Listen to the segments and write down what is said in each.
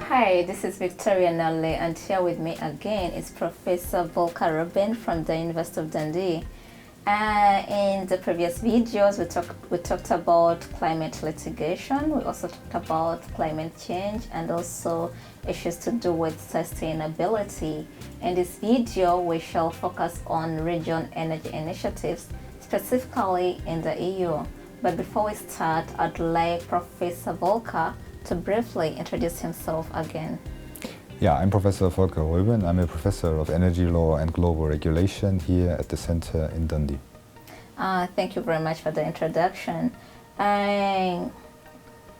Hi, this is Victoria Nalule, and here with me again is Professor Volker Roeben from the University of Dundee. In the previous videos, we talked about climate litigation. We also talked about climate change and also issues to do with sustainability. In this video, we shall focus on region energy initiatives, specifically in the EU. But before we start, I'd like Professor Volker to briefly introduce himself again. Yeah, I'm Professor Volker Roeben. I'm a professor of energy law and global regulation here at the center in Dundee. Thank you very much for the introduction.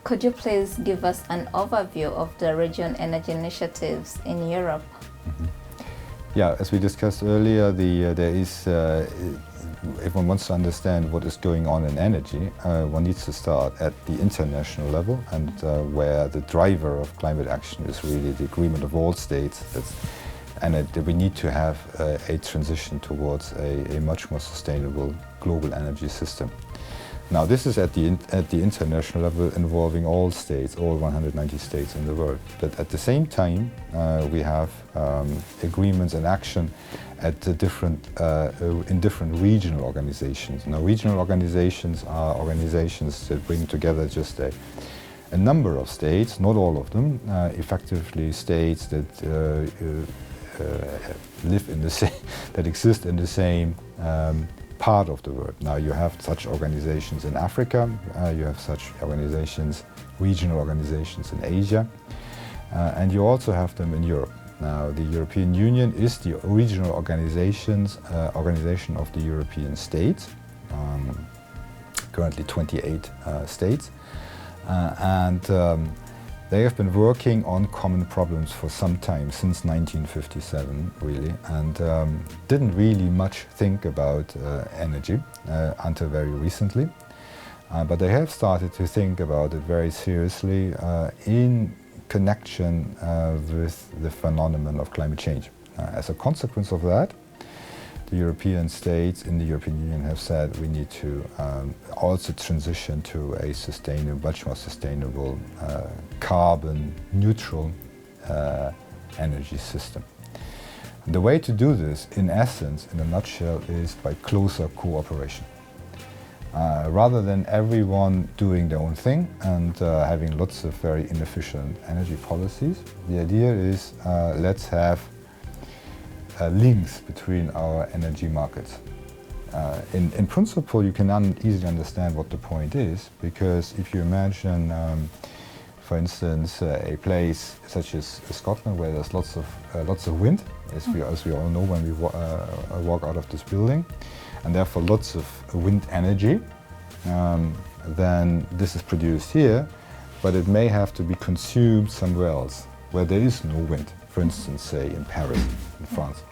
Could you please give us an overview of the region energy initiatives in Europe? Yeah, as we discussed earlier, if one wants to understand what is going on in energy, one needs to start at the international level, and where the driver of climate action is really the agreement of all states. We need to have a transition towards a much more sustainable global energy system. Now, this is at the international level, involving all states, all 190 states in the world. But at the same time, we have agreements and action at in different regional organizations. Now, regional organizations are organizations that bring together just a number of states, not all of them, effectively states that live in the same, that exist in the same part of the world. Now, you have such organizations in Africa, you have such organizations, regional organizations in Asia, and you also have them in Europe. Now, the European Union is the regional organization of the European states, currently 28 states, and they have been working on common problems for some time, since 1957 really, and didn't really much think about energy until very recently. But they have started to think about it very seriously in connection with the phenomenon of climate change. As a consequence of that, the European states in the European Union have said we need to also transition to a much more sustainable, carbon neutral energy system. And the way to do this, in essence, in a nutshell, is by closer cooperation. Rather than everyone doing their own thing and having lots of very inefficient energy policies, the idea is let's have links between our energy markets. In principle, you can easily understand what the point is, because if you imagine, for instance, a place such as Scotland, where there's lots of wind, as we all know when we walk out of this building, and therefore lots of wind energy, then this is produced here, but it may have to be consumed somewhere else, where there is no wind. For instance, say in Paris, in France.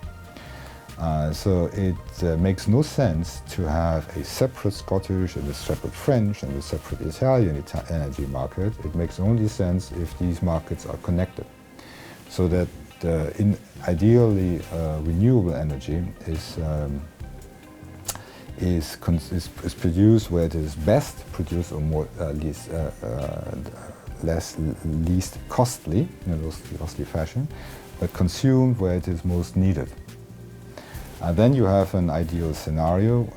So it makes no sense to have a separate Scottish and a separate French and a separate Italian energy market. It makes only sense if these markets are connected, so that ideally renewable energy is produced where it is best produced, or least costly, in a costly fashion, but consumed where it is most needed. Then you have an ideal scenario,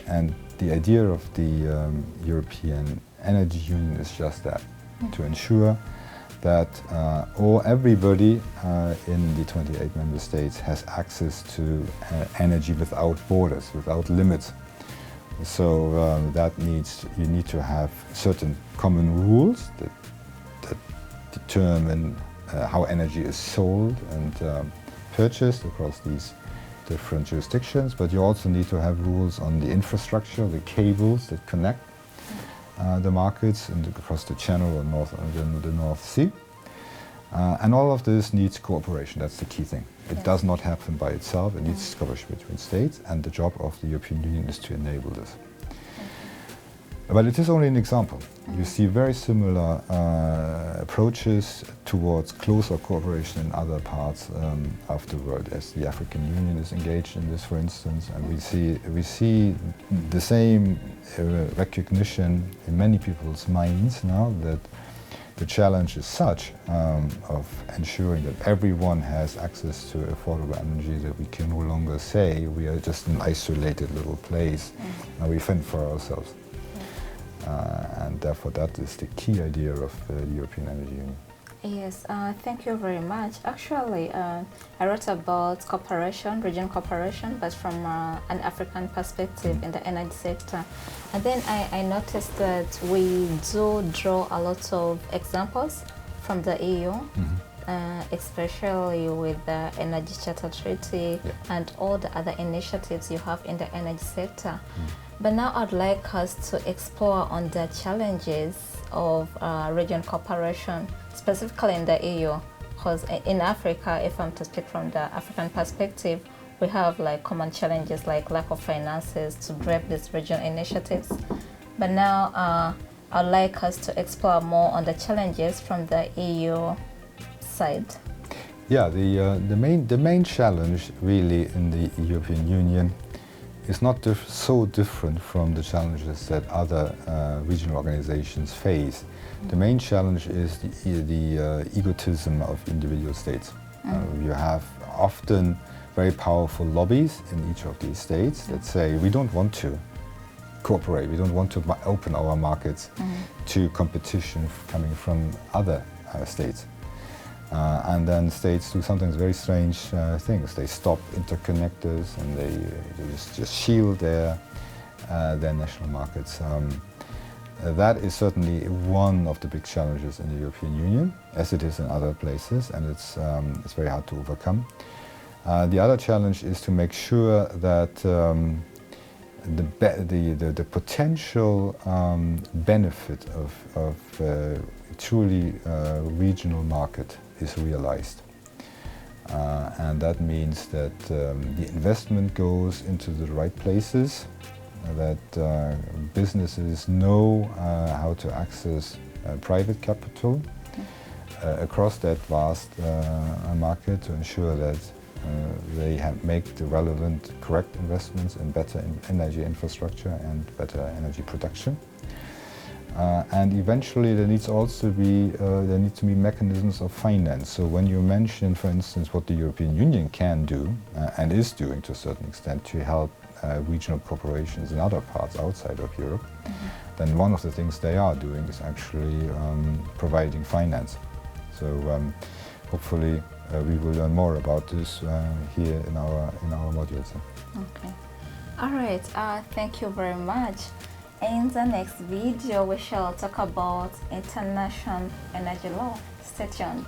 and the idea of the European Energy Union is just that, to ensure that everybody in the 28 member states has access to energy without borders, without limits. So you need to have certain common rules that determine how energy is sold and purchased across these different jurisdictions, but you also need to have rules on the infrastructure, the cables that connect the markets and across the Channel or the North Sea. And all of this needs cooperation. That's the key thing. It does not happen by itself. It needs cooperation between states, and the job of the European Union is to enable this. But it is only an example. You see very similar approaches towards closer cooperation in other parts of the world, as the African Union is engaged in this, for instance, and we see the same recognition in many people's minds now that the challenge is such of ensuring that everyone has access to affordable energy that we can no longer say we are just an isolated little place and we fend for ourselves. And therefore that is the key idea of the European Energy Union. Yes, thank you very much. Actually, I wrote about cooperation, regional cooperation, but from an African perspective in the energy sector. And then I noticed that we do draw a lot of examples from the EU, especially with the Energy Charter Treaty and all the other initiatives you have in the energy sector. But now I'd like us to explore on the challenges of regional cooperation, specifically in the EU, because in Africa, if I'm to speak from the African perspective, we have like common challenges like lack of finances to drive these regional initiatives. But now I'd like us to explore more on the challenges from the EU side. Yeah, the main challenge really in the European Union is not so different from the challenges that other regional organizations face. The main challenge is the egotism of individual states. You have often very powerful lobbies in each of these states that say we don't want to cooperate, we don't want to open our markets to competition coming from other states. And then states do sometimes very strange things. They stop interconnectors and they just shield their national markets. That is certainly one of the big challenges in the European Union, as it is in other places, and it's very hard to overcome. The other challenge is to make sure that the potential benefit of truly regional market is realized. And that means that the investment goes into the right places, that businesses know how to access private capital across that vast market to ensure that they make the relevant, correct investments in better energy infrastructure and better energy production. And eventually there needs to be mechanisms of finance. So when you mention, for instance, what the European Union can do and is doing to a certain extent to help regional corporations in other parts outside of Europe, then one of the things they are doing is actually providing finance. So hopefully we will learn more about this here in our modules. Okay. All right. Thank you very much. In the next video, we shall talk about international energy law. Stay tuned.